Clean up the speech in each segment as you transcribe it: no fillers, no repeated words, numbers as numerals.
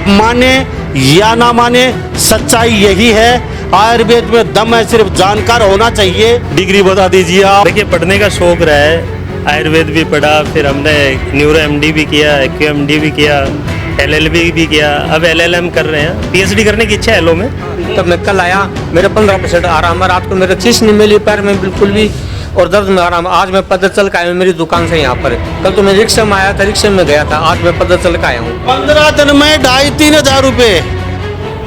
आप माने या ना माने, सच्चाई यही है। आयुर्वेद में दम है, सिर्फ जानकार होना चाहिए। डिग्री बता दीजिए आप। देखिए, पढ़ने का शौक रहा है, आयुर्वेद भी पढ़ा, फिर हमने न्यूरो एमडी भी किया, एक्यूएमडी भी किया, एलएलबी भी किया, अब एलएलएम कर रहे हैं। पीएचडी करने की इच्छा है एलओ में। तब मैं कल आया, मेरे 15% आराम है। रात को मेरे चीज नहीं मिली पैर में बिल्कुल भी, और दर्द में आराम। आज मैं पैदल चल के आया हूँ मेरी दुकान से यहाँ पर। कल तो मैं रिक्शा में आया था, रिक्शे में गया था, आज मैं पैदल चल के आया हूँ। 15 दिन में 2,5-3 हजार रुपए,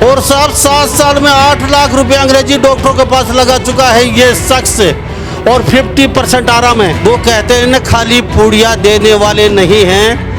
और 7 साल में 8 लाख रुपए अंग्रेजी डॉक्टरों के पास लगा चुका है ये शख्स, और 50% आराम है। वो कहते हैं ना, खाली पूड़ियाँ देने वाले नहीं हैं।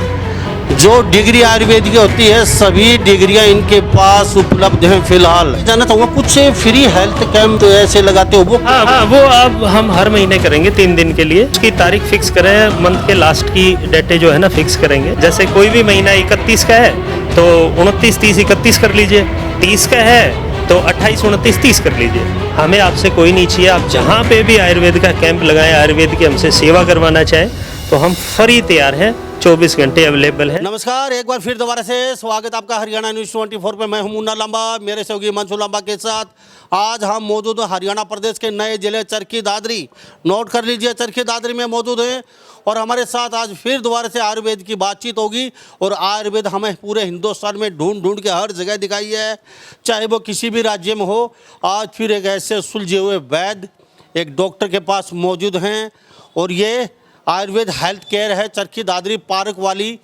जो डिग्री आयुर्वेद की होती है, सभी डिग्रियां इनके पास उपलब्ध हैं। फिलहाल जानना चाहूँगा, कुछ फ्री हेल्थ कैंप तो ऐसे लगाते हो वो? हाँ, वो अब हम हर महीने करेंगे 3 दिन के लिए। उसकी तारीख फिक्स करें, मंथ के लास्ट की डेटें जो है ना फिक्स करेंगे। जैसे कोई भी महीना 31 का है तो 29, 30, 31 कर लीजिए। 30 का है तो 28, 29, 30 कर लीजिए। हमें आपसे कोई नहीं चाहिए, आप जहाँ पे भी आयुर्वेद का कैंप लगाएं, आयुर्वेद की हमसे सेवा करवाना चाहें तो हम फ्री तैयार हैं, 24 घंटे अवेलेबल है। नमस्कार, एक बार फिर दोबारा से स्वागत आपका हरियाणा न्यूज़ 24 पे। मैं हूं मुन्ना लांबा, मेरे सहयोगी मंशू लांबा के साथ। आज हम मौजूद हैं हरियाणा प्रदेश के नए जिले चरखी दादरी। नोट कर लीजिए, चरखी दादरी में मौजूद हैं, और हमारे साथ आज फिर दोबारा से आयुर्वेद की बातचीत होगी। और आयुर्वेद हमें पूरे हिंदुस्तान में ढूंढ ढूंढ के हर जगह दिखाई है, चाहे वो किसी भी राज्य में हो। आज फिर एक ऐसे सुलझे हुए वैद्य एक डॉक्टर के पास मौजूद हैं, और ये आयुर्वेद हेल्थ केयर है, चरखी दादरी पार्क वाली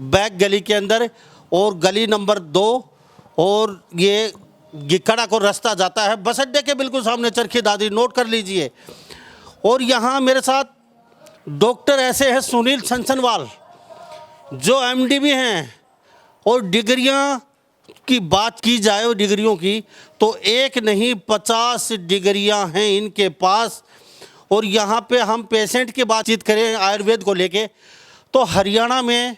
बैक गली के अंदर, और गली नंबर 2, और ये गिकड़ा को रास्ता जाता है बस अड्डे के बिल्कुल सामने, चरखी दादरी। नोट कर लीजिए। और यहाँ मेरे साथ डॉक्टर ऐसे हैं सुनील सनसनवाल, जो एमडी भी हैं, और डिग्रियाँ की बात की जाए डिग्रियों की तो एक नहीं 50 डिग्रियाँ हैं इनके पास। और यहाँ पे हम पेशेंट की बातचीत करें आयुर्वेद को लेके, तो हरियाणा में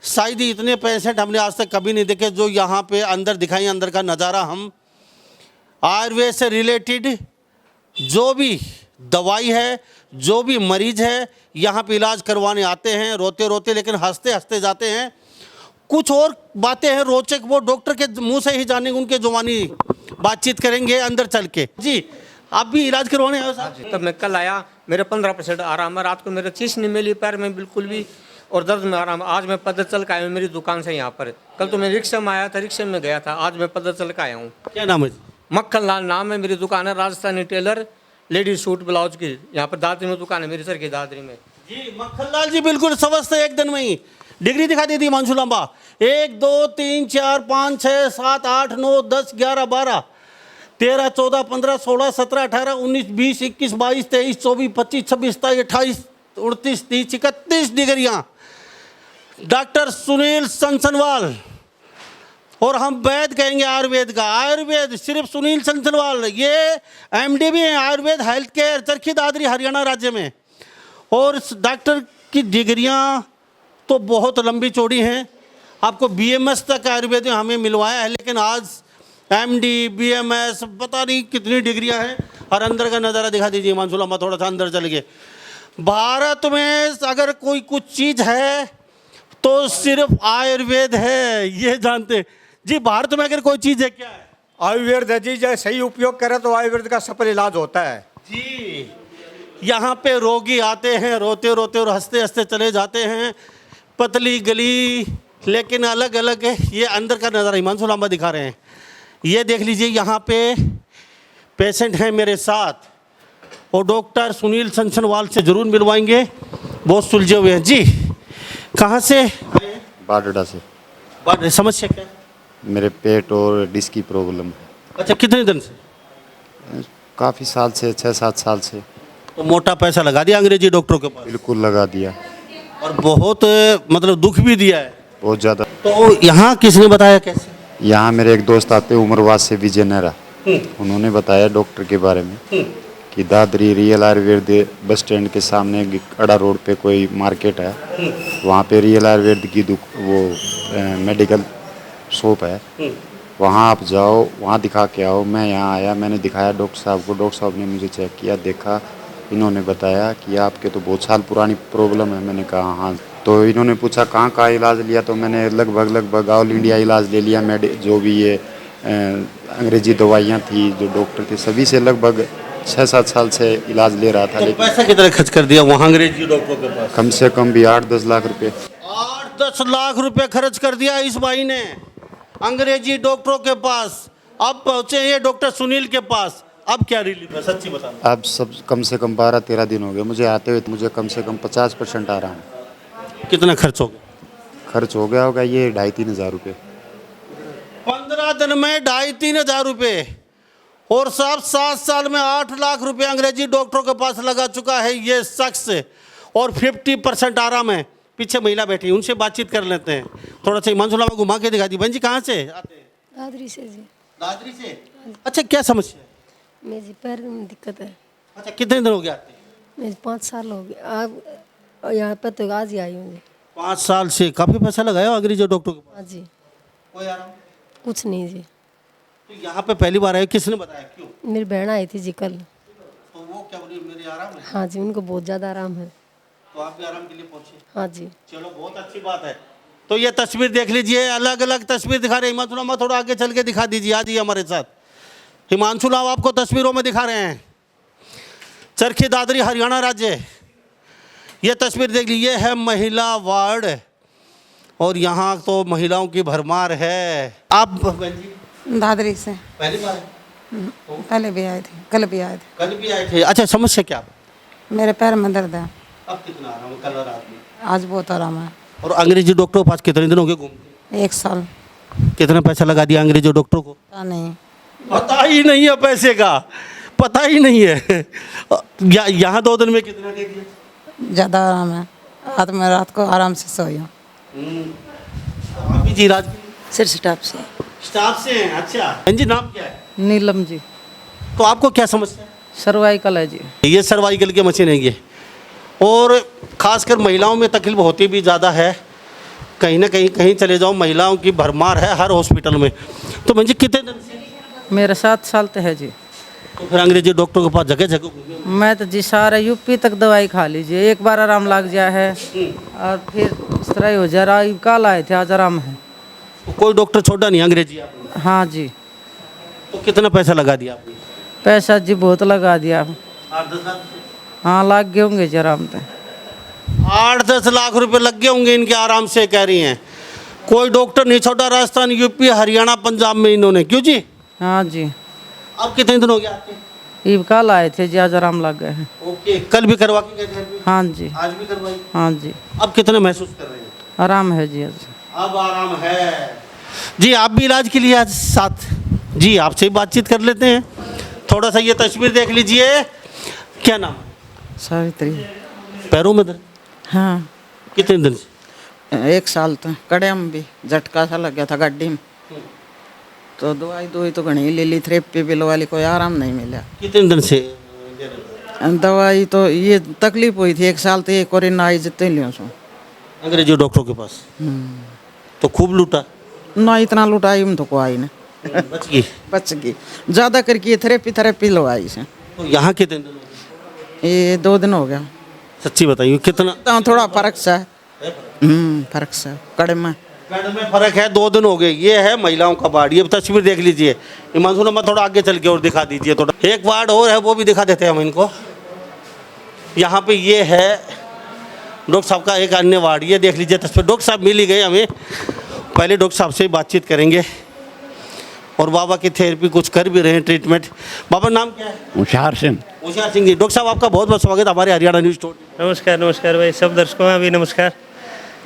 शायद ही इतने पेशेंट हमने आज तक कभी नहीं देखे जो यहाँ पे अंदर दिखाई। अंदर का नज़ारा हम आयुर्वेद से रिलेटेड जो भी दवाई है, जो भी मरीज है, यहाँ पे इलाज करवाने आते हैं, रोते रोते लेकिन हंसते हंसते जाते हैं। कुछ और बातें हैं रोचक, वो डॉक्टर के मुँह से ही जानेंगे, उनके जुबानी बातचीत करेंगे अंदर चल के। जी, आप भी इलाज करवाने आए साहब? तब मैं कल आया, मेरे 15% आराम है। रात को मेरे चीज नहीं मिली पैर में बिल्कुल भी, और दर्द में आराम। आज मैं पैदल चल के आया हूँ मेरी दुकान से यहाँ पर। कल तो मैं रिक्शा में आया था, रिक्शे में गया था, आज मैं पैदल चल के आया हूँ। क्या नाम है? मक्खन लाल नाम है, मेरी दुकान है Rajasthani tailor, ladies suit blouse की। यहाँ पर दादरी में दुकान है मेरी, सर की दादरी में। जी, मक्खन लाल जी बिल्कुल समझते एक दिन में ही डिग्री दिखा दी थी मंशू लांबा। 1 2 3 4 5 6 7 8 9 10 11 12 13 14 15 16 17 18 19 20 21 22 23 24 25 26 27 28 29 30 31 डिग्रियाँ डॉक्टर सुनील सनसनवाल। और हम वैद्य कहेंगे आयुर्वेद का। आयुर्वेद सिर्फ सुनील सनसनवाल, ये एमडी भी हैं आयुर्वेद हेल्थ केयर, चरखी दादरी, हरियाणा राज्य में। और इस डॉक्टर की डिग्रियां तो बहुत लंबी चौड़ी हैं, आपको बीएमएस तक आयुर्वेद में हमें मिलवाया है, लेकिन आज एमडी, बीएमएस, पता नहीं कितनी डिग्रियां हैं। और अंदर का नज़ारा दिखा दीजिए मंशू लांबा, थोड़ा सा अंदर चल गए। भारत में अगर कोई कुछ चीज़ है तो सिर्फ आयुर्वेद है, ये जानते जी। भारत में अगर कोई चीज़ है, क्या है? आयुर्वेद है जी, जब सही उपयोग करे तो आयुर्वेद का सफल इलाज होता है जी। यहाँ पे रोगी आते हैं रोते रोते और हंसते हंसते चले जाते हैं। पतली गली लेकिन अलग अलग है। ये अंदर का नज़ारा मंशू लांबा दिखा रहे हैं। ये देख लीजिए, यहाँ पे पेशेंट हैं मेरे साथ, और डॉक्टर सुनील सनसनवाल से ज़रूर मिलवाएंगे, बहुत सुलझे हुए हैं। जी, कहाँ से? बारडोडा से। बात समस्या क्या है? मेरे पेट और डिस्क की प्रॉब्लम है। अच्छा, कितने दिन से? काफ़ी साल से, 6-7 साल से। तो मोटा पैसा लगा दिया अंग्रेजी डॉक्टरों के पास? बिल्कुल लगा दिया, और बहुत मतलब दुख भी दिया है बहुत ज़्यादा। तो यहाँ किसने बताया, कैसे? यहाँ मेरे एक दोस्त आते उमरवाद से, विजय नेहरा, उन्होंने बताया डॉक्टर के बारे में कि Dadri real Ayurveda bus stand के सामने गिकड़ा रोड पे कोई मार्केट है, वहाँ पे रियल आयुर्वेद की मेडिकल शॉप है, वहाँ आप जाओ, वहाँ दिखा के आओ। मैं यहाँ आया, मैंने दिखाया डॉक्टर साहब को, डॉक्टर साहब ने मुझे चेक किया, देखा, इन्होंने बताया कि आपके तो बहुत साल पुरानी प्रॉब्लम है। मैंने कहा हाँ, तो इन्होंने पूछा कहाँ का इलाज लिया, तो मैंने लगभग ऑल इंडिया इलाज ले लिया। जो भी ये अंग्रेजी दवाइयाँ थी, जो डॉक्टर थे, सभी से लगभग 6-7 साल से इलाज ले रहा था। तो लेकिन पैसा कितना खर्च कर दिया वहाँ अंग्रेजी डॉक्टरों के पास? कम से कम भी 8-10 लाख रुपए। 8-10 लाख रुपए खर्च कर दिया इस भाई ने अंग्रेजी डॉक्टरों के पास। अब पहुंचे ये डॉक्टर सुनील के पास। अब क्या रिलीफ है, सच्ची बताना? अब सब कम से कम 12-13 दिन हो गए मुझे आते हुए। मुझे कम से कम 50% आराम। कितना खर्च हो गया? खर्च हो गया होगा ये 2,500-3 हज़ार रुपये। 15 दिन में 2,500-3 हज़ार रुपये। और साहब 7 साल में 8 लाख रुपए अंग्रेजी डॉक्टरों के पास लगा चुका है ये शख्स। और 50% आराम है। पीछे महिला बैठी, उनसे बातचीत कर लेते हैं। थोड़ा सा हिमांशु लामा घुमा के दिखा दी। बहन जी कहाँ से आते हैं? दादरी से जी। दादरी से। अच्छा, क्या समस्या है? मेरे पैर में दिक्कत है। अच्छा, कितने दिन हो गए आते हैं? मेरे 5 साल हो गए। अब यहाँ पर तो आज ही आई हूँ जी। 5 साल से काफ़ी पैसा लगाया अंग्रेजी डॉक्टर के पास? हाँ जी। कोई आराम? कुछ नहीं जी। तो यहाँ पे पहली बार आए, किसने बताया, क्यों? मेरी बहन आई थी जी कल। तो वो क्या बोली, मेरे आराम है? हाँ जी, उनको बहुत ज़्यादा आराम है। तो आप भी आराम के लिए पहुँचे? हाँ जी। चलो, बहुत अच्छी बात है। तो ये तस्वीर देख लीजिए, अलग अलग तस्वीर दिखा रहे हैं। हिमांशु लामा थोड़ा आगे चल के दिखा दीजिए, आ जाइए हमारे साथ। हिमांशु लामा आपको तस्वीरों में दिखा रहे हैं। चरखी दादरी, हरियाणा राज्य। ये तस्वीर देख लीजिए, है महिला वार्ड। और यहाँ तो महिलाओं की भरमार है। आप बहन जी दादरी से पहली बार? पहले भी आए थे, कल भी आए थे। कल भी आए थे? अच्छा, समस्या क्या है? मेरे पैर में दर्द है। अब कितना आराम है? कल और रात में? आज बहुत आराम है। और अंग्रेजी डॉक्टर के पास कितने दिन हो गए घूमते? 1 साल। कितना पैसा लगा दिया अंग्रेजी डॉक्टर को? पता नहीं। पता ही नहीं है पैसे का, पता ही नहीं है। यहाँ 2 दिन में कितना दे दिया? ज़्यादा आराम है। रात को आराम से सोई हूँ। आप भी जी राज सिर स्टाफ से। स्टाफ से हैं? अच्छा। हाँ जी, नाम क्या है? नीलम जी। तो आपको क्या समस्या है? सर्वाइकल है जी। ये सर्वाइकल की मशीन है ये। और खासकर महिलाओं में तकलीफ होती भी ज़्यादा है। कहीं ना कहीं चले जाओ, महिलाओं की भरमार है हर हॉस्पिटल में। तो मुझे कितने दिन से? मेरा 7 साल तो है जी। तो फिर अंग्रेजी डॉक्टर के पास जगह जगह घूमे? मैं तो जी सारे यूपी तक दवाई खा लीजिए, एक बार आराम लग गया है और फिर इस तरह ही हो जा रहा है। कल आए थे, आज आराम है। तो कोई डॉक्टर छोड़ा नहीं अंग्रेजी आपने? हाँ जी। तो कितना पैसा लगा दिया आपने? पैसा जी बहुत लगा दिया। 8-10 लाख? हाँ, लग गए होंगे जी आराम तो। 8-10 लाख रुपए लग गए होंगे इनके आराम से, कह रही हैं। कोई डॉक्टर नहीं छोड़ा राजस्थान, यूपी, हरियाणा, पंजाब में इन्होंने। क्यों जी? हाँ जी। अब कितने दिन हो गए आपके? ईब कल आए थे जी, आज आराम लग गए हैं। ओके, कल भी करवा के गए घर पे? हाँ जी। आज भी करवाई? हाँ जी। अब कितने महसूस कर रहे हैं? आराम है जी आज। अब आराम है जी। आप भी इलाज के लिए आज साथ जी, आपसे ही बातचीत कर लेते हैं। थोड़ा सा ये तस्वीर देख लीजिए। क्या नाम? सावित्री। पैरों में दर्द? हाँ, कितने दिन से? 1 साल तो कड़े में भी झटका सा लग गया था गड्डी में। तो दवाई तो घनी ले ली, थेरेपी बिल वाली, कोई आराम नहीं मिला। कितने दिन से? दवाई तो ये तकलीफ हुई थी 1 साल तो एक और ना आई जितने लियो सो। अंग्रेजी डॉक्टर के पास? तो खूब लूटा? ना इतना लुटाई में तो को आई ना। बच गई? बच गई। ज़्यादा करके थेरेपी लगवाई से। तो यहाँ कितने दिन हो गए? ये 2 दिन हो गया। सच्ची बताइए कितना? तो थोड़ा फर्क सा है। फर्क सा कड़े में। मैडम में फर्क है, 2 दिन हो गए। ये है महिलाओं का वार्ड। ये तस्वीर देख लीजिए। हिमांशु लामा थोड़ा आगे चल के और दिखा दीजिए। थोड़ा एक वार्ड और है, वो भी दिखा देते हैं हम इनको। यहाँ पे ये है डॉक्टर साहब का एक अन्य वार्ड। ये देख लीजिए तस्वीर। डॉक्टर साहब मिल ही गए हमें। पहले डॉक्टर साहब से बातचीत करेंगे और बाबा की थेरेपी कुछ कर भी रहे हैं, ट्रीटमेंट। बाबा नाम क्या है? होशियार सिंह। होशियार सिंह जी। डॉक्टर साहब आपका बहुत बहुत स्वागत हमारे हरियाणा न्यूज़ स्टोर। नमस्कार नमस्कार भाई, सब दर्शकों में भी नमस्कार।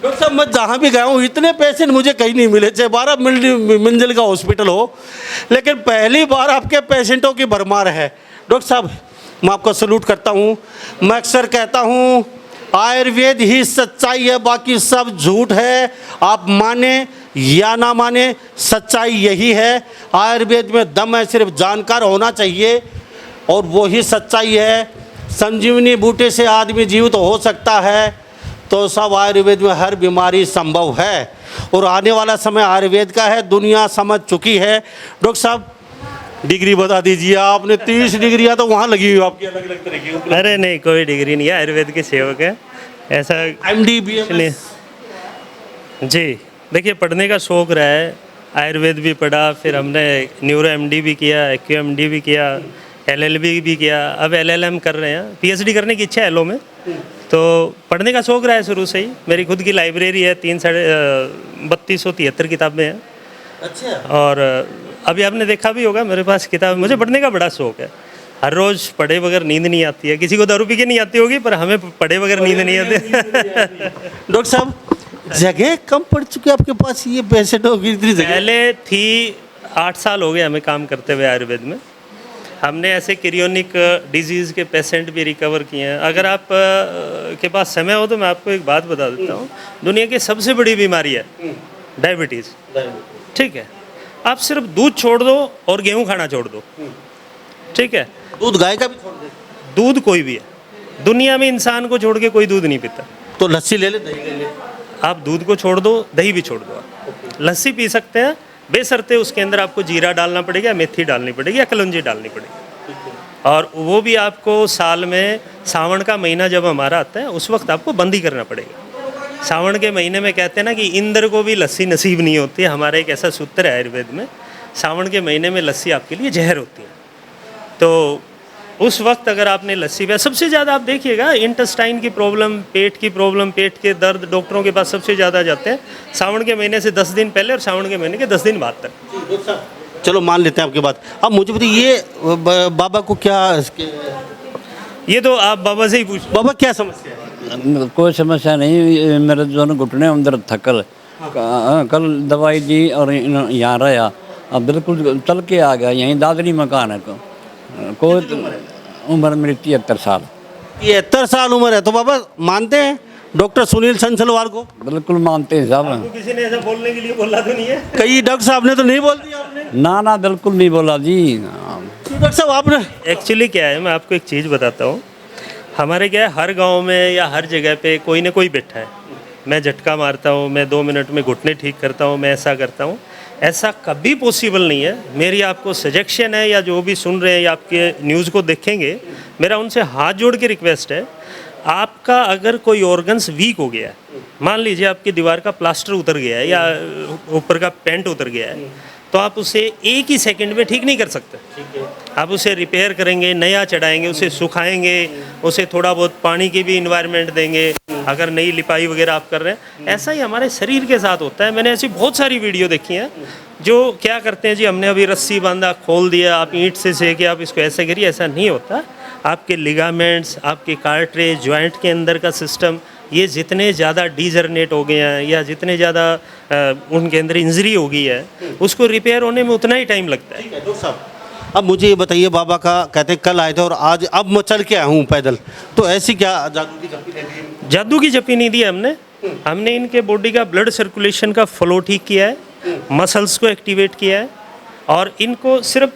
डॉक्टर साहब मैं जहाँ भी गया हूँ इतने पेशेंट मुझे कहीं नहीं मिले, चाहे 12 मंजिल का हॉस्पिटल हो, लेकिन पहली बार आपके पेशेंटों की भरमार है। डॉक्टर साहब मैं आपको सल्यूट करता हूँ। मैं अक्सर कहता हूँ आयुर्वेद ही सच्चाई है, बाकी सब झूठ है। आप माने या ना माने, सच्चाई यही है। आयुर्वेद में दम है, सिर्फ जानकार होना चाहिए और वो ही सच्चाई है। संजीवनी बूटे से आदमी जीवित हो सकता है, तो सब आयुर्वेद में हर बीमारी संभव है और आने वाला समय आयुर्वेद का है, दुनिया समझ चुकी है। डॉक्टर साहब डिग्री बता दीजिए। आपने 30 डिग्रियाँ तो वहाँ लगी हुई आपकी अलग अलग तरह की। अरे नहीं, कोई डिग्री नहीं है, आयुर्वेद के सेवक है। ऐसा MD BMS जी, देखिए पढ़ने का शौक रहा है, आयुर्वेद भी पढ़ा, फिर हमने न्यूरो MD भी किया, AQMD भी किया, LLB भी किया, अब LLM कर रहे हैं, PhD करने की इच्छा है LO में। तो पढ़ने का शौक रहा है शुरू से ही। मेरी खुद की लाइब्रेरी है, 3273 किताबें हैं। अच्छा। और अभी आपने देखा भी होगा मेरे पास किताब, मुझे पढ़ने का बड़ा शौक है। हर रोज़ पढ़े बगैर नींद नहीं आती है। किसी को दारू पी के नहीं आती होगी, पर हमें पढ़े बगैर नींद नहीं आती। डॉक्टर साहब, जगह कम पड़ चुकी है आपके पास, ये पेशेंटों की इतनी जगह? पहले थी, 8 साल हो गए हमें काम करते हुए आयुर्वेद में। हमने ऐसे क्रियोनिक डिजीज़ के पेशेंट भी रिकवर किए हैं। अगर आप के पास समय हो तो मैं आपको एक बात बता देता हूँ। दुनिया की सबसे बड़ी बीमारी है डायबिटीज़, ठीक है। आप सिर्फ दूध छोड़ दो और गेहूँ खाना छोड़ दो, ठीक है। दूध गाय का भी छोड़ दे? दूध कोई भी है, दुनिया में इंसान को छोड़ के कोई दूध नहीं पीता। तो लस्सी ले ले, दही ले ले। आप दूध को छोड़ दो, दही भी छोड़ दो, आप लस्सी पी सकते हैं, बेशर्ते उसके अंदर आपको जीरा डालना पड़ेगा, मेथी डालनी पड़ेगी या कलौंजी डालनी पड़ेगी। और वो भी आपको साल में, सावन का महीना जब हमारा आता है उस वक्त आपको बंद ही करना पड़ेगा। सावन के महीने में कहते हैं ना कि इंद्र को भी लस्सी नसीब नहीं होती है। हमारा एक ऐसा सूत्र है आयुर्वेद में, सावन के महीने में लस्सी आपके लिए जहर होती है। तो उस वक्त अगर आपने लस्सी पिया, सबसे ज़्यादा आप देखिएगा इंटेस्टाइन की प्रॉब्लम, पेट की प्रॉब्लम, पेट के दर्द डॉक्टरों के पास सबसे ज़्यादा जाते हैं सावन के महीने से 10 दिन पहले और सावन के महीने के 10 दिन बाद तक। चलो मान लेते हैं आपकी बात। अब मुझे बताइए, ये बाबा को क्या ये तो आप बाबा से ही पूछ। बाबा क्या समस्या है? कोई समस्या नहीं, ये मेरे दोनों घुटने अंदर थकल, कल दवाई दी और यहाँ रहा, अब बिल्कुल चल के आ गया। यहीं दादरी मकान है। कोई उम्र मेरी 73 साल। 73 साल उम्र है तो बाबा मानते हैं डॉक्टर सुनील संसलवार को? बिल्कुल मानते हैं साहब। किसी ने ऐसा बोलने के लिए बोला तो नहीं है? कई डॉक्टर साहब ने तो नहीं बोल दिया आपने? ना बिल्कुल नहीं बोला जी। डॉक्टर साहब आपने एक्चुअली क्या है, मैं आपको एक चीज़ बताता हूँ। हमारे क्या है, हर गांव में या हर जगह पे कोई ना कोई बैठा है। मैं झटका मारता हूँ, मैं 2 मिनट में घुटने ठीक करता हूँ, मैं ऐसा करता हूँ। ऐसा कभी पॉसिबल नहीं है। मेरी आपको सजेशन है, या जो भी सुन रहे हैं या आपके न्यूज़ को देखेंगे, मेरा उनसे हाथ जोड़ के रिक्वेस्ट है, आपका अगर कोई ऑर्गन्स वीक हो गया है, मान लीजिए आपकी दीवार का प्लास्टर उतर गया है या ऊपर का पेंट उतर गया है, तो आप उसे एक ही सेकंड में ठीक नहीं कर सकते। आप उसे रिपेयर करेंगे, नया चढ़ाएंगे, उसे सुखाएंगे, उसे थोड़ा बहुत पानी की भी इन्वायरमेंट देंगे, अगर नई लिपाई वगैरह आप कर रहे हैं। ऐसा ही हमारे शरीर के साथ होता है। मैंने ऐसी बहुत सारी वीडियो देखी हैं जो क्या करते हैं जी, हमने अभी रस्सी बांधा, खोल दिया, आप ईंट से सेके, आप इसको ऐसे करिए, ऐसा नहीं होता। आपके लिगामेंट्स, आपके कार्ट्रेज, जॉइंट के अंदर का सिस्टम, ये जितने ज़्यादा डीजनरेट हो गए हैं या जितने ज़्यादा उनके अंदर इंजरी हो गई है, उसको रिपेयर होने में उतना ही टाइम लगता है। डॉक्टर साहब, अब मुझे ये बताइए, बाबा का कहते हैं कल आए थे और आज अब मैं चल के आया हूँ पैदल, तो ऐसी क्या जादू की झप्पी दे दी? जादू की झप्पी नहीं दी हमने इनके बॉडी का ब्लड सर्कुलेशन का फ्लो ठीक किया है, मसल्स को एक्टिवेट किया है, और इनको सिर्फ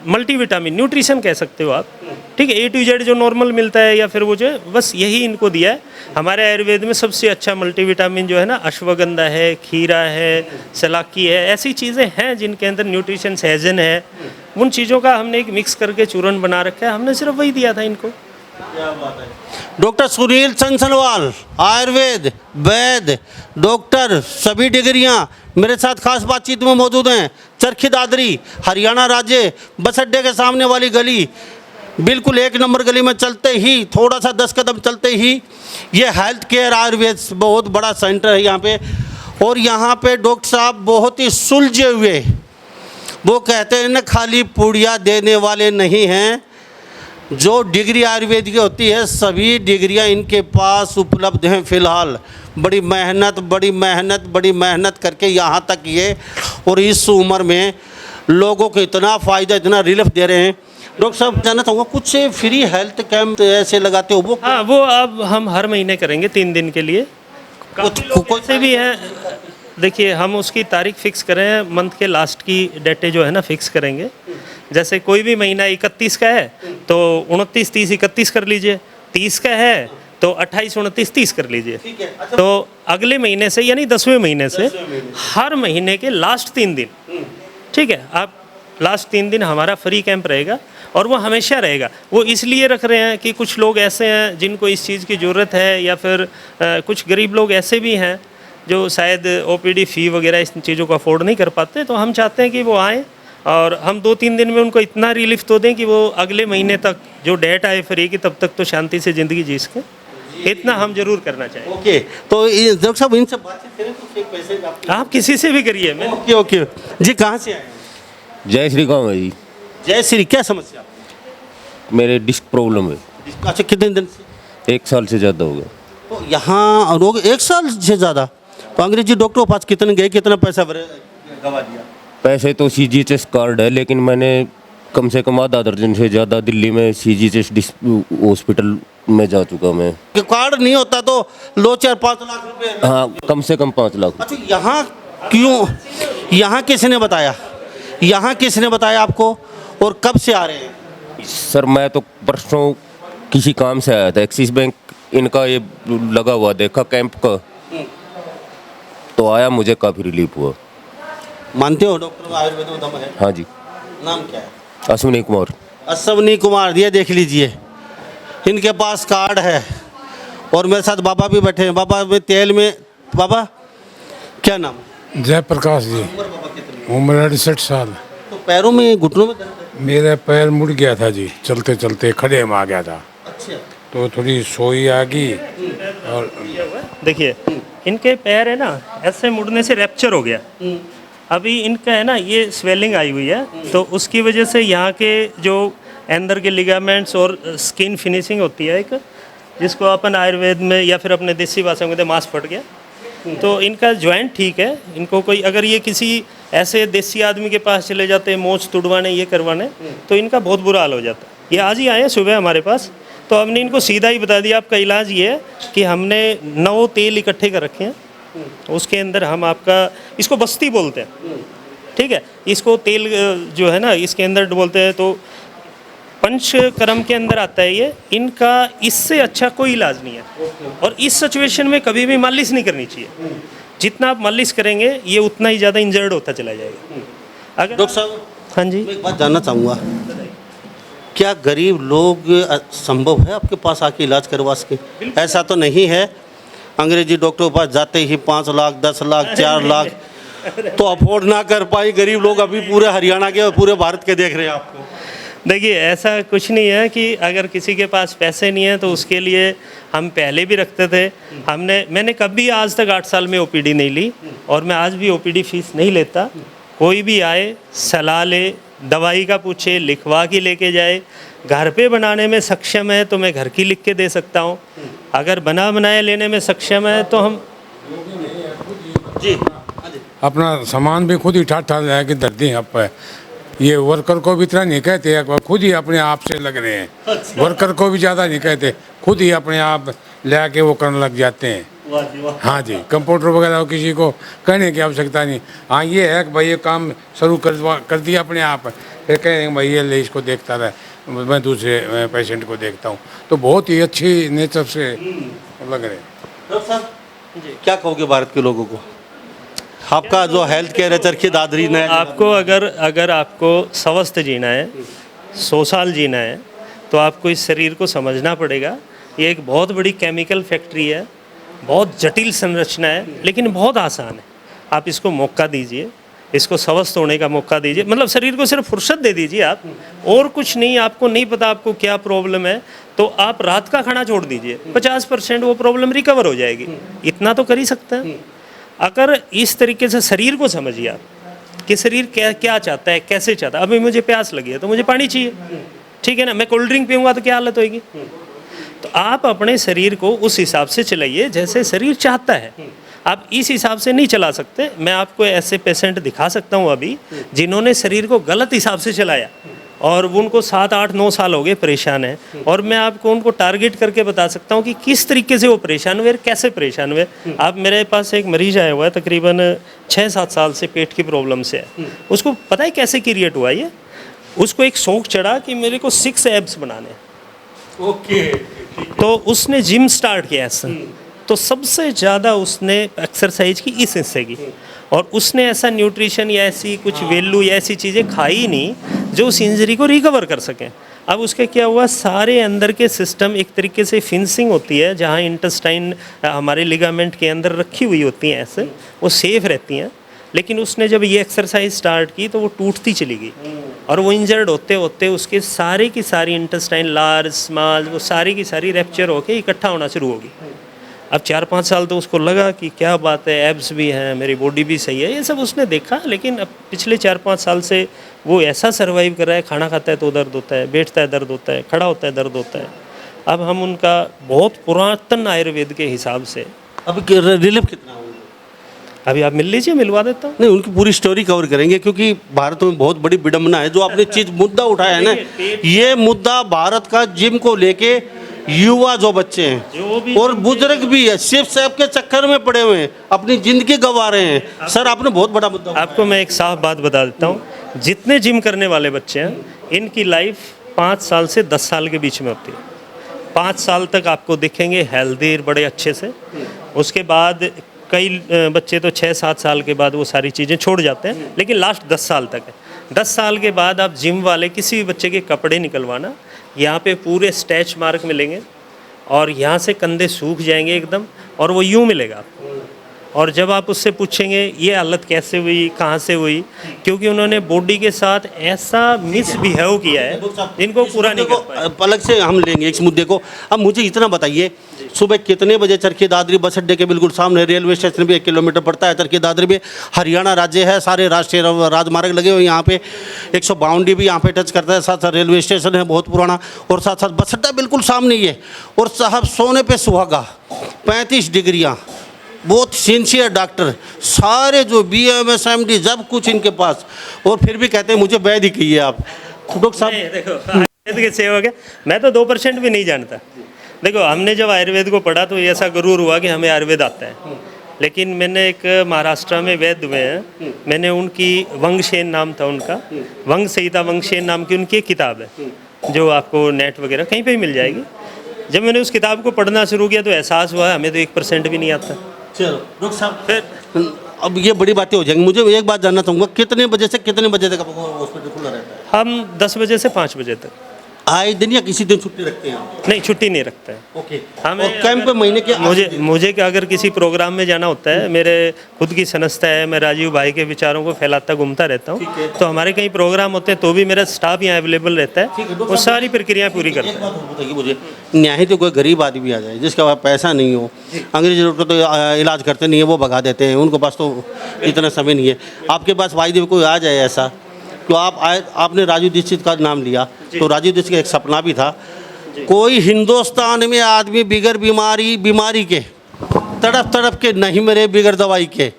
मल्टीविटामिन, न्यूट्रिशन कह सकते हो आप, ठीक है, A to Z जो नॉर्मल मिलता है, या फिर वो जो है, बस यही इनको दिया है। हमारे आयुर्वेद में सबसे अच्छा मल्टीविटामिन जो है ना, अश्वगंधा है, खीरा है, सलाकी है, ऐसी चीज़ें हैं जिनके अंदर न्यूट्रिशन, सहजन है। उन चीज़ों का हमने एक मिक्स करके चूर्ण बना रखा है, हमने सिर्फ वही दिया था इनको। डॉक्टर सुनील संसलवाल, आयुर्वेद, वैद्य, डॉक्टर, सभी डिग्रियां मेरे साथ खास बातचीत में मौजूद हैं। चरखी दादरी, हरियाणा राज्य, बस अड्डे के सामने वाली गली, बिल्कुल 1 नंबर गली में चलते ही, थोड़ा सा 10 कदम चलते ही ये हेल्थ केयर आयुर्वेद बहुत बड़ा सेंटर है यहाँ पे। और यहाँ पे डॉक्टर साहब बहुत ही सुलझे हुए, वो कहते हैं ना, खाली पूड़ियाँ देने वाले नहीं हैं। जो डिग्री आयुर्वेद की होती है, सभी डिग्रियां इनके पास उपलब्ध हैं फ़िलहाल। बड़ी मेहनत करके यहाँ तक ये, और इस उम्र में लोगों को इतना फ़ायदा, इतना रिलीफ दे रहे हैं। डॉक्टर साहब, जानना चाहूँगा, कुछ फ्री हेल्थ कैंप ऐसे लगाते हो वो? हाँ, वो अब हम हर महीने करेंगे 3 दिन के लिए। कोई से भी हैं, देखिए हम उसकी तारीख फिक्स करें, मंथ के लास्ट की डेटें जो है ना फिक्स करेंगे। जैसे कोई भी महीना 31 का है तो 29, 30, 31 कर लीजिए, 30 का है तो 28, 29, 30 कर लीजिए। तो अगले महीने से, यानी 10वें महीने से हर महीने के लास्ट 3 दिन, ठीक है, आप लास्ट 3 दिन हमारा फ्री कैंप रहेगा और वो हमेशा रहेगा। वो इसलिए रख रहे हैं कि कुछ लोग ऐसे हैं जिनको इस चीज़ की ज़रूरत है, या फिर कुछ गरीब लोग ऐसे भी हैं जो शायद ओपीडी फ़ी वगैरह इस चीज़ों को अफोर्ड नहीं कर पाते। तो हम चाहते हैं कि वो आएँ और हम 2-3 दिन में उनको इतना रिलीफ तो दें कि वो अगले महीने तक जो डेट आए फ्री की, तब तक तो शांति से ज़िंदगी जी सकें। इतना हम जरूर करना चाहिए। ओके, तो डॉक्टर साहब इनसे बातचीत करें तो फिर पैसे आप किसी से भी करिए। मैं ओके ओके जी, कहाँ से आए? जय श्री राम है जी। जय श्री, क्या समस्या? मेरे डिस्क प्रॉब्लम है। अच्छा, कितने दिन से? 1 साल से ज़्यादा हो गया। तो यहाँ रोग 1 साल से ज़्यादा, तो अंग्रेजी डॉक्टर के पास कितने गए, कितना पैसा गवा दिया? पैसे तो CGHS कार्ड है, लेकिन मैंने कम से कम आधा दर्जन से ज़्यादा दिल्ली में CGHS हॉस्पिटल में जा चुका मैं। कि कार्ड नहीं होता तो लो 4-5 लाख रुपए। हाँ, कम से कम 5 लाख। अच्छा, यहाँ क्यों? यहाँ किसने बताया? यहाँ किसने बताया आपको, और कब से आ रहे हैं? सर मैं तो परसों किसी काम से आया था, एक्सिस बैंक इनका ये लगा हुआ देखा कैंप का, तो आया, मुझे काफ़ी रिलीफ हुआ। मानते हो डॉक्टर आयुर्वेद में दम है? हाँ जी। नाम क्या है? अश्विनी कुमार। अश्विनी कुमार, ये देख लीजिए, इनके पास कार्ड है और मेरे साथ बाबा भी बैठे हैं। बाबा में तेल में, बाबा क्या नाम? जयप्रकाश जी। उम्र 68 साल। तो पैरों में, घुटनों में दर्द है? मेरा पैर मुड़ गया था जी, चलते चलते खड़े में आ गया था। अच्छा, तो थोड़ी सोई आ गई। और देखिए इनके पैर है ना, ऐसे मुड़ने से रैप्चर हो गया। अभी इनका है ना ये स्वेलिंग आई हुई है, तो उसकी वजह से यहाँ के जो अंदर के लिगामेंट्स और स्किन फिनिशिंग होती है एक, जिसको अपन आयुर्वेद में या फिर अपने देसी भाषा में कहते हैं मांस फट गया। तो इनका जॉइंट ठीक है। इनको कोई, अगर ये किसी ऐसे देसी आदमी के पास चले जाते हैं मोच तुड़वाने, ये करवाने, तो इनका बहुत बुरा हाल हो जाता है। ये आज ही आए सुबह हमारे पास, तो हमने इनको सीधा ही बता दिया आपका इलाज ये है कि हमने 9 तेल इकट्ठे कर रखे हैं, उसके अंदर हम आपका, इसको बस्ती बोलते हैं, ठीक है, इसको तेल जो है ना इसके अंदर बोलते हैं। तो पंचकर्म के अंदर आता है ये। इनका इससे अच्छा कोई इलाज नहीं है, और इस सिचुएशन में कभी भी मालिश नहीं करनी चाहिए। जितना आप मालिश करेंगे ये उतना ही ज़्यादा इंजर्ड होता चला जाएगा। अगर डॉक्टर साहब, हाँ जी, मैं एक बात जानना चाहूँगा, क्या गरीब लोग संभव है आपके पास आके इलाज करवा सके? ऐसा तो नहीं है अंग्रेजी डॉक्टर के पास जाते ही 5 लाख 10 लाख 4 लाख तो अफोर्ड ना कर पाई गरीब लोग अभी पूरे हरियाणा के और पूरे भारत के देख रहे हैं आपको। देखिए ऐसा कुछ नहीं है कि अगर किसी के पास पैसे नहीं है तो उसके लिए हम पहले भी रखते थे। मैंने कभी आज तक 8 साल में ओपीडी नहीं ली, और मैं आज भी ओपीडी फीस नहीं लेता। कोई भी आए, सलाह ले, दवाई का पूछे, लिखवा के लेके जाए। घर पे बनाने में सक्षम है तो मैं घर की लिख के दे सकता हूँ, अगर बना बनाए लेने में सक्षम है तो हम जी अपना सामान भी खुद ही ठाठ ठाठ लाके धरते हैं। आप ये वर्कर को भी इतना नहीं कहते, खुद ही अपने आप से लग रहे हैं। वर्कर को भी ज़्यादा नहीं कहते, खुद ही अपने आप ले के वो करने लग जाते हैं। हाँ जी, कंप्यूटर वगैरह किसी को कहने की आवश्यकता नहीं। हाँ ये है कि भाई ये काम शुरू कर दिया अपने आप, फिर कहेंगे भाई ये ले इसको देखता रहे, मैं दूसरे पेशेंट को देखता हूँ। तो बहुत ही अच्छी नेचर से लग रहे हैं। डॉक्टर साहब क्या कहोगे भारत के लोगों को? आपका जो हेल्थ केयर है चरखी दादरी ने, आपको अगर आपको स्वस्थ जीना है, 100 साल जीना है, तो आपको इस शरीर को समझना पड़ेगा। ये एक बहुत बड़ी केमिकल फैक्ट्री है, बहुत जटिल संरचना है, लेकिन बहुत आसान है। आप इसको मौका दीजिए, इसको स्वस्थ होने का मौका दीजिए। मतलब शरीर को सिर्फ फुर्सत दे दीजिए आप, और कुछ नहीं। आपको नहीं पता आपको क्या प्रॉब्लम है, तो आप रात का खाना छोड़ दीजिए, 50% वो प्रॉब्लम रिकवर हो जाएगी। इतना तो कर ही सकते हैं। अगर इस तरीके से शरीर को समझिए आप कि शरीर क्या चाहता है, कैसे चाहता है। अभी मुझे प्यास लगी है तो मुझे पानी चाहिए, ठीक है ना। मैं कोल्ड ड्रिंक पीऊँगा तो क्या हालत होगी। तो आप अपने शरीर को उस हिसाब से चलाइए जैसे शरीर चाहता है। आप इस हिसाब से नहीं चला सकते। मैं आपको ऐसे पेशेंट दिखा सकता हूँ अभी जिन्होंने शरीर को गलत हिसाब से चलाया, और उनको 7, 8, 9 साल हो गए परेशान हैं, और मैं आपको उनको टारगेट करके बता सकता हूँ कि किस तरीके से वो परेशान हुए, कैसे परेशान हुए। आप मेरे पास एक मरीज आया हुआ है तकरीबन 6-7 साल से पेट की प्रॉब्लम से है। उसको पता है कैसे क्रिएट हुआ ये? उसको एक शौक चढ़ा कि मेरे को 6 एब्स बनाने हैं। ओके, तो उसने जिम स्टार्ट किया ऐसा। तो सबसे ज़्यादा उसने एक्सरसाइज की इस हिस्से की, और उसने ऐसा न्यूट्रिशन या ऐसी कुछ वैल्यू या ऐसी चीज़ें खाई ही नहीं जो उस इंजरी को रिकवर कर सकें। अब उसका क्या हुआ, सारे अंदर के सिस्टम एक तरीके से फिंसिंग होती है, जहाँ इंटेस्टाइन हमारे लिगामेंट के अंदर रखी हुई होती हैं, ऐसे वो सेफ रहती हैं। लेकिन उसने जब ये एक्सरसाइज स्टार्ट की तो वो टूटती चली गई और वो इंजर्ड होते होते उसके सारे की सारी इंटेस्टाइन, लार्ज स्मॉल, वो सारी की सारी रैप्चर होके इकट्ठा होना शुरू होगी। अब 4-5 साल तो उसको लगा कि क्या बात है, एब्स भी हैं, मेरी बॉडी भी सही है, ये सब उसने देखा। लेकिन अब पिछले 4-5 साल से वो ऐसा सर्वाइव कर रहा है, खाना खाता है तो दर्द होता है, बैठता है दर्द होता है, खड़ा होता है दर्द होता है। अब हम उनका बहुत पुरातन आयुर्वेद के हिसाब से, अब रिलीफ कितना होगा? अभी आप मिल लीजिए, मिलवा देता हूँ। नहीं, उनकी पूरी स्टोरी कवर करेंगे, क्योंकि भारत में बहुत बड़ी विडंबना है जो आपने चीज मुद्दा उठाया है ना, ये मुद्दा भारत का जिम को लेके युवा जो बच्चे हैं और बुजुर्ग भी है, सिर्फ साहब के चक्कर में पड़े हुए हैं, अपनी जिंदगी गंवा रहे हैं। सर, आपने बहुत बड़ा मुद्दा आपको मैं एक साफ बात बता देता हूँ, जितने जिम करने वाले बच्चे हैं इनकी लाइफ 5 साल से 10 साल के बीच में होती है। 5 साल तक आपको दिखेंगे हेल्दी, बड़े अच्छे से। उसके बाद कई बच्चे तो 6-7 साल के बाद वो सारी चीज़ें छोड़ जाते हैं, लेकिन लास्ट 10 साल तक है। 10 साल के बाद आप जिम वाले किसी भी बच्चे के कपड़े निकलवाना, यहाँ पे पूरे स्टैच मार्क मिलेंगे और यहाँ से कंधे सूख जाएंगे एकदम, और वो यूँ मिलेगा आपको। और जब आप उससे पूछेंगे ये हालत कैसे हुई, कहाँ से हुई, क्योंकि उन्होंने बॉडी के साथ ऐसा मिसबिहेव किया है जिनको पूरा नहीं कर पाए। अलग से हम लेंगे इस मुद्दे को। अब मुझे इतना बताइए, सुबह कितने बजे चरखी दादरी बस अड्डे के बिल्कुल सामने रेलवे स्टेशन भी 1 किलोमीटर पड़ता है, चरखी दादरी में हरियाणा राज्य है, सारे राष्ट्रीय राजमार्ग लगे हुए यहाँ पे, 152 भी यहाँ पे टच करता है, साथ साथ रेलवे स्टेशन है बहुत पुराना, और साथ साथ बस अड्डा बिल्कुल सामने ही है। और साहब सोने पे सुहागा, 35 डिग्रियाँ, बहुत सिंसियर डॉक्टर, सारे जो BMS MD जब कुछ इनके पास, और फिर भी कहते हैं मुझे वैद ही कहिए आप। डॉक्टर साहब देखो, आयुर्वेद के सेवक है, मैं तो 2% भी नहीं जानता। देखो, हमने जब आयुर्वेद को पढ़ा तो ऐसा गुरूर हुआ कि हमें आयुर्वेद आता है। लेकिन मैंने एक महाराष्ट्र में वैद्य हुए हैं, मैंने उनकी वंगसेन नाम था उनका, वंग संहिता वंगसेन नाम की उनकी एक किताब है जो आपको नेट वगैरह कहीं पे भी मिल जाएगी। जब मैंने उस किताब को पढ़ना शुरू किया तो एहसास हुआ हमें तो 1% भी नहीं आता। चलो डॉक्टर साहब, फिर अब ये बड़ी बातें हो जाएंगी। मुझे एक बात जानना चाहूँगा, कितने बजे से कितने बजे तक आपको हॉस्पिटल खुला रहता है? हम 10 बजे से 5 बजे तक। आए दिन या किसी दिन छुट्टी रखते हैं आप? नहीं, छुट्टी नहीं रखता है। ओके। हमें और कैंप महीने के मुझे क्या, अगर किसी प्रोग्राम में जाना होता है, मेरे खुद की संस्था है, मैं राजीव भाई के विचारों को फैलाता घूमता रहता हूँ, तो हमारे कहीं प्रोग्राम होते हैं तो भी मेरा स्टाफ यहाँ अवेलेबल रहता है, वो सारी प्रक्रिया पूरी करता है। एक बात और बताइए मुझे, न्याय तो कोई गरीब आदमी आ जाए जिसके पास पैसा नहीं हो, अंग्रेजी डॉक्टर तो इलाज करते नहीं है, वो भगा देते हैं, उनके पास तो इतना समय नहीं है, आपके पास वायदे कोई आ जाए ऐसा, तो आप आए, आपने राजू दीक्षित का नाम लिया, तो राजू दीक्षित का एक सपना भी था, कोई हिंदुस्तान में आदमी बिगर बीमारी के तड़प तड़प के नहीं मरे, बिगर दवाई के,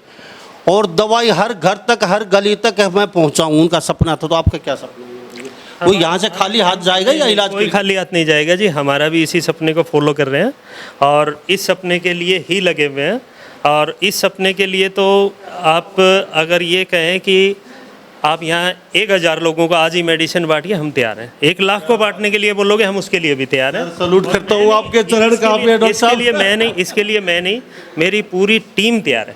और दवाई हर घर तक, हर गली तक मैं पहुंचाऊं, उनका सपना था। तो आपका क्या सपना है? वो यहाँ से खाली हाथ जाएगा या इलाज? कोई खाली हाथ नहीं जाएगा जी, हमारा भी इसी सपने को फॉलो कर रहे हैं और इस सपने के लिए ही लगे हुए हैं। और इस सपने के लिए तो आप अगर ये कहें कि आप यहाँ 1000 लोगों को आज ही मेडिसिन बांटिए, हम तैयार हैं। 1 लाख को बांटने के लिए बोलोगे, हम उसके लिए भी तैयार हैं। सैल्यूट करता हूँ आपके चरण कहाँ पे डॉक्टर साहब। इसके लिए मैं नहीं, मेरी पूरी टीम तैयार है,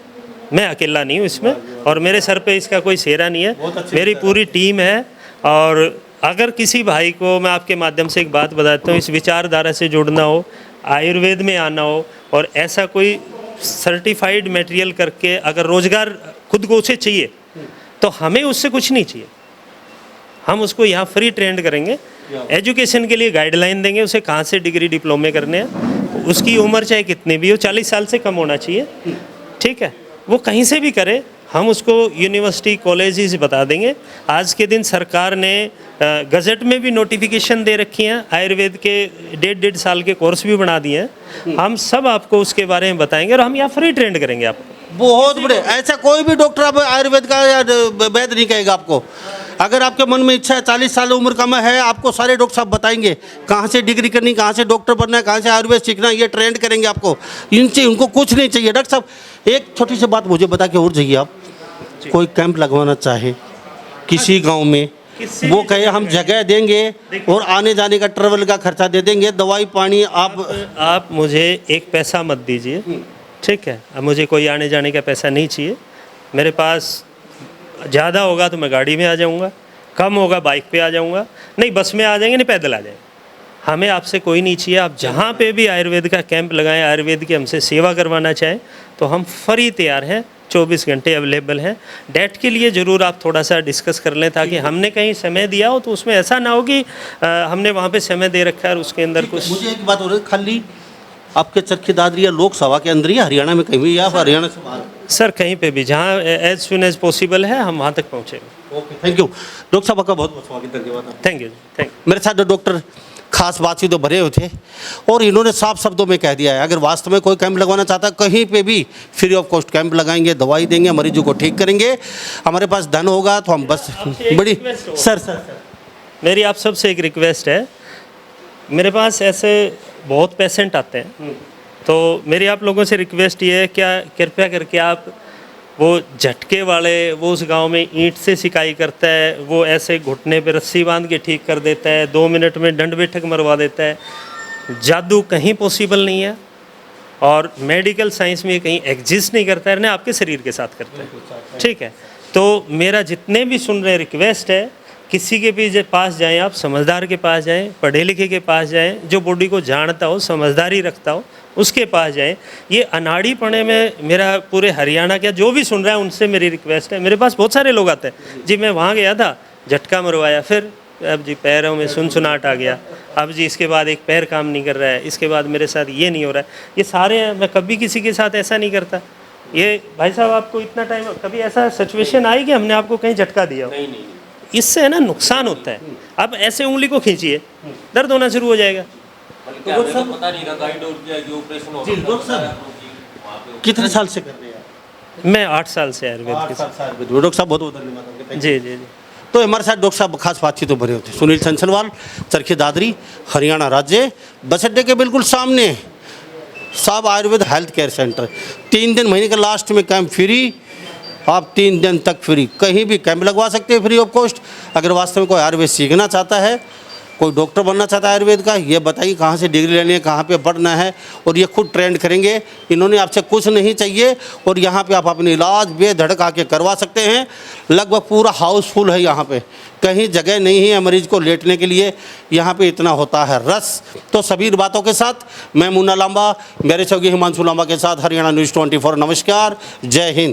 मैं अकेला नहीं हूँ इसमें, और मेरे सर पे इसका कोई सेहरा नहीं है, मेरी पूरी टीम है। और अगर किसी भाई को मैं आपके माध्यम से एक बात बताता हूँ, इस विचारधारा से जुड़ना हो, आयुर्वेद में आना हो, और ऐसा कोई सर्टिफाइड मटेरियल करके अगर रोजगार खुद को उसे चाहिए, तो हमें उससे कुछ नहीं चाहिए, हम उसको यहाँ फ्री ट्रेंड करेंगे, एजुकेशन के लिए गाइडलाइन देंगे, उसे कहाँ से डिग्री डिप्लोमे करने हैं, उसकी उम्र चाहे कितनी भी हो, 40 साल से कम होना चाहिए, ठीक है, वो कहीं से भी करे, हम उसको यूनिवर्सिटी कॉलेजेस बता देंगे। आज के दिन सरकार ने गज़ट में भी नोटिफिकेशन दे रखी हैं, आयुर्वेद के 1.5 साल के कोर्स भी बना दिए हैं, हम सब आपको उसके बारे में बताएंगे और हम यहाँ फ्री ट्रेंड करेंगे आपको। बहुत बड़े, ऐसा कोई भी डॉक्टर अब आयुर्वेद का या वैद्य नहीं कहेगा आपको। अगर आपके मन में इच्छा है, 40 साल उम्र कम है, आपको सारे डॉक्टर साहब बताएंगे कहाँ से डिग्री करनी, कहाँ से डॉक्टर बनना है, कहाँ से आयुर्वेद सीखना है, ये ट्रेंड करेंगे आपको। इनसे उनको कुछ नहीं चाहिए। डॉक्टर साहब, एक छोटी सी बात मुझे बता के और जाइए आप, कोई कैंप लगवाना चाहे किसी गाँव में, वो कहे हम जगह देंगे और आने जाने का ट्रेवल का खर्चा दे देंगे, दवाई पानी आप मुझे एक पैसा मत दीजिए, ठीक है, अब मुझे कोई आने जाने का पैसा नहीं चाहिए, मेरे पास ज़्यादा होगा तो मैं गाड़ी में आ जाऊँगा, कम होगा बाइक पे आ जाऊँगा, नहीं बस में आ जाएंगे, नहीं पैदल आ जाएंगे। हमें आपसे कोई नहीं चाहिए। आप जहाँ पे भी आयुर्वेद का कैंप लगाएं, आयुर्वेद की हमसे सेवा करवाना चाहें तो हम फ्री तैयार हैं, 24 घंटे अवेलेबल हैं। डेट के लिए ज़रूर आप थोड़ा सा डिस्कस कर लें, ताकि हमने कहीं समय दिया हो तो उसमें ऐसा ना हो कि हमने वहाँ पे समय दे रखा है और उसके अंदर कुछ। मुझे एक बात हो रही है, खाली आपके चरखी दादरी या लोकसभा के अंदर ही हरियाणा में कहीं भी, या हरियाणा से बाहर? सर कहीं पे भी, जहाँ एज सुन एज पॉसिबल है हम वहाँ तक पहुँचेंगे। ओके, थैंक यू डॉक्टर साहब, आपका बहुत बहुत स्वागत, धन्यवाद। Thank you, thank you. मेरे साथ जो डॉक्टर खास बातचीत तो भरे हुए थे और इन्होंने साफ शब्दों में कह दिया है, अगर वास्तव में कोई कैंप लगवाना चाहता है कहीं पे भी फ्री ऑफ कॉस्ट कैंप लगाएंगे, दवाई देंगे, मरीजों को ठीक करेंगे। हमारे पास धन होगा तो हम बस बड़ी सर मेरी आप सबसे एक रिक्वेस्ट है, मेरे पास ऐसे बहुत पेशेंट आते हैं, तो मेरी आप लोगों से रिक्वेस्ट ये है, क्या कृपया करके आप वो झटके वाले, वो उस गांव में ईंट से सिकाई करता है, वो ऐसे घुटने पे रस्सी बांध के ठीक कर देता है, 2 मिनट में दंड बैठक मरवा देता है, जादू कहीं पॉसिबल नहीं है और मेडिकल साइंस में ये कहीं एग्जिस्ट नहीं करता है, ना आपके शरीर के साथ करता है। ठीक है, तो मेरा जितने भी सुन रहे रिक्वेस्ट है, किसी के भी पास जाएं, आप समझदार के पास जाएं, पढ़े लिखे के पास जाएं, जो बॉडी को जानता हो, समझदारी रखता हो, उसके पास जाएं। ये अनाड़ी पड़े में मेरा पूरे हरियाणा का जो भी सुन रहा है उनसे मेरी रिक्वेस्ट है। मेरे पास बहुत सारे लोग आते हैं जी, मैं वहाँ गया था, झटका मरवाया, फिर अब जी पैरों में सुनसुनाहट आ गया, अब जी इसके बाद एक पैर काम नहीं कर रहा है, इसके बाद मेरे साथ ये नहीं हो रहा है, ये सारे हैं। मैं कभी किसी के साथ ऐसा नहीं करता। ये भाई साहब आपको इतना टाइम कभी ऐसा सिचुएशन आई कि हमने आपको कहीं झटका दिया हो? नहीं। इससे है ना नुकसान होता है। आप ऐसे उंगली को खींचिए, दर्द होना शुरू हो जाएगा। कितने साल से कर रहे हैं? मैं 8 साल से आयुर्वेद के साथ। डॉक्टर साहब बहुत बहुत धन्यवाद। जी जी जी। तो हमारे साथ डॉक्टर साहब खास बातचीत तो भरे होते। सुनील चंचलवाल, चरखी दादरी, हरियाणा राज्य, बस अड्डे के बिल्कुल सामने साहब आयुर्वेद हेल्थ केयर सेंटर। 3 दिन महीने के लास्ट में कैंप फ्री, आप 3 दिन तक फ्री कहीं भी कैंप लगवा सकते हैं फ्री ऑफ कॉस्ट। अगर वास्तव में कोई आयुर्वेद सीखना चाहता है, कोई डॉक्टर बनना चाहता है आयुर्वेद का, ये बताइए कहाँ से डिग्री लेनी है, कहाँ पे पढ़ना है, और ये खुद ट्रेंड करेंगे। इन्होंने आपसे कुछ नहीं चाहिए और यहाँ पे आप अपनी इलाज बेधड़क आके करवा सकते हैं। लगभग पूरा हाउसफुल है यहाँ पे, कहीं जगह नहीं है मरीज को लेटने के लिए, यहाँ पे इतना होता है रस। तो सभी बातों के साथ मैं मुन्ना लांबा, मेरे सहयोगी हिमांशु लांबा के साथ हरियाणा न्यूज़ 24। नमस्कार, जय हिंद।